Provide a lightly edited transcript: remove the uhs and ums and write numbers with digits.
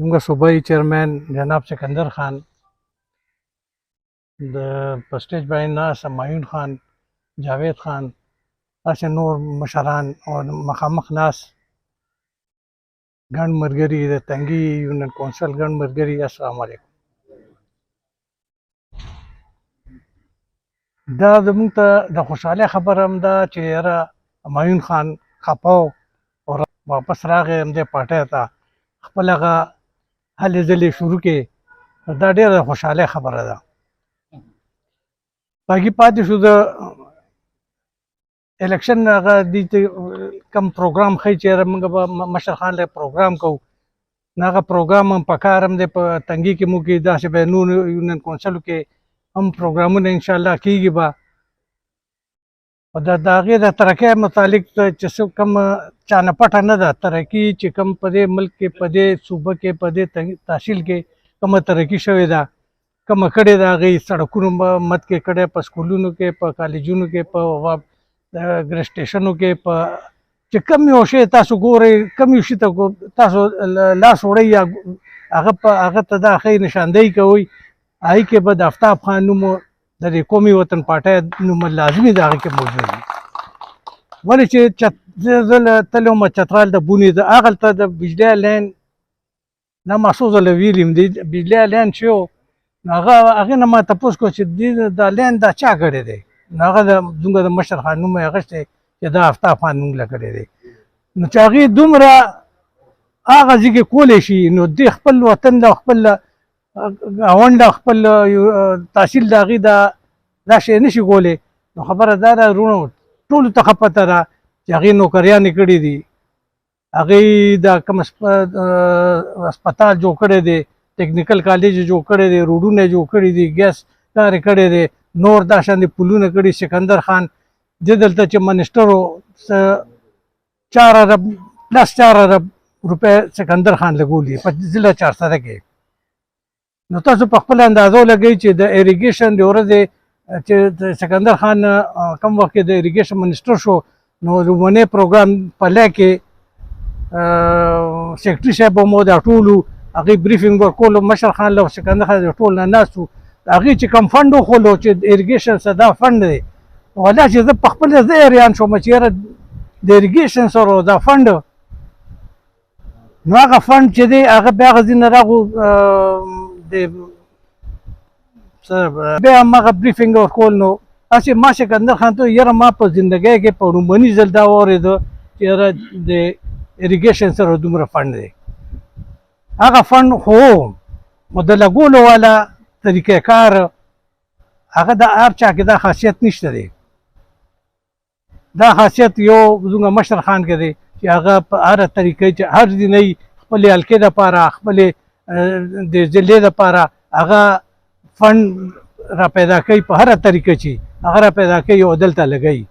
زموږ صوبایي چیرمین جناب سکندر خان، د په سټیج باندې ناست همایون خان، جاوید خان، داسې نور مشران او مخامخ ناست ګڼ ملګري د تنګي یونین کونسل ګڼ ملګري، السلام علیکم. دا زموږ ته د خوشحالۍ خبره هم ده چې یاره همایون خان خفه و او واپس راغی همدې پارټۍ ته خپل هغه هلې ځلې شروع کړې. دا ډېره د خوشحالۍ خبره ده. باقي پاتې شو د الیکشن هغه دې ته کوم پروګرام ښیي چې یاره موږ به مشر خان له پروګرام کوو، نو هغه پروګرام هم پکار هم دی په تنګي کې موږ کې داسې به نور یونین کونسلو کې هم پروګرامونه انشاءالله کېږي به. او د هغې د ترقۍ متعلق چې څه کوم چا نه پټه نه ده، ترقي چې کوم په دې ملک کې په دې صوبه کې په دې تحصیل کې کومه ترقي شوې ده، کومه کړې ده، هغې سړکونو مد کې کړی، په سکولونو کې، په کالجونو کې، په ګریډ سټیشنو کې، په چې کوم یو شی تاسو ګورئ، کوم یو شي ته تاسو لاس وړئ یا هغه ته دا ښه نشاندهي کوئ، هغې کې به د آفتاب خان نوم د دې قومي وطن پارټۍ نوم لازمي د هغې کې موجود وي. ولې چې زه تللی وم چترال د بونې هغلته د بجلي لین دا ما څو ځله ویلي یم، د بجلي لین چې و نو هغې نه ما تپوس کړو چې دا لین دا چا کړی دی؟ نو هغه زموږ د مشر خان نوم یې اخیستی چې دا آفتاب خان نوم له کړی دی. نو چې هغې دومره هغه ځکې کولی شي، نو دې خپل وطن له خپل ګاونډ له خپل تحصیل د هغې دا شی نه شي کولی. نو خبره دا ده وروڼو ټولو ته ښه پته ده چې هغې نوکریانې کړي دي، هغې دا کوم هسپتال جوړ کړی دی، ټیکنیکل کالج یې جوړ کړی دی، روډونه یې جوړ کړي دي، ګیس کار یې کړی دی، نور دا شانې پلونه کړي. سکندر خان دې دلته چې منسټر و 4 ارب پلس 4 ارب روپۍ سکندر خان لګولي په ضلع چارسده کې. نو تاسو په خپله اندازه ولګئ چې د اریګیشن د ورځې چې سکندر خان کم وخت کې د اریګیشن منسټر شو، نو لومړنی پروګرام په لی کې سیکرټري صاحب به مو دا ټولو هغې بریفینګ ورکولو، مشر خان له سکندر خان ټول نه ناست وو. هغې چې کوم فنډ وښولو چې د اریګیشن څه دا فنډ دی، والله چې زه په خپله زه حیران شوم چې یاره د اریګیشن سره دا فنډ، نو هغه فنډ چې دی هغه بیا هغه ځینې راغو بیا هماغه بریفینګ ورکول. نو هسې ما سکندر خان ته یاره ما په زندګۍ کې په لومړني ځل دا واورېده چې یاره د اریګیشن سره دومره فنډ دی. هغه فنډ خو خو د لګولو والا طریقه کار هغه د هر چا کې دا خاصیت نشته دی. دا خاصیت یو زموږ مشر خان کې دی چې هغه په هره طریقه چې هر ځینۍ خپلې حلقې دپاره، خپلې د ضلعې دپاره هغه فنډ را پیدا کوي، په هره طریقه چې هغه را پیدا کوي او دلته لګوي.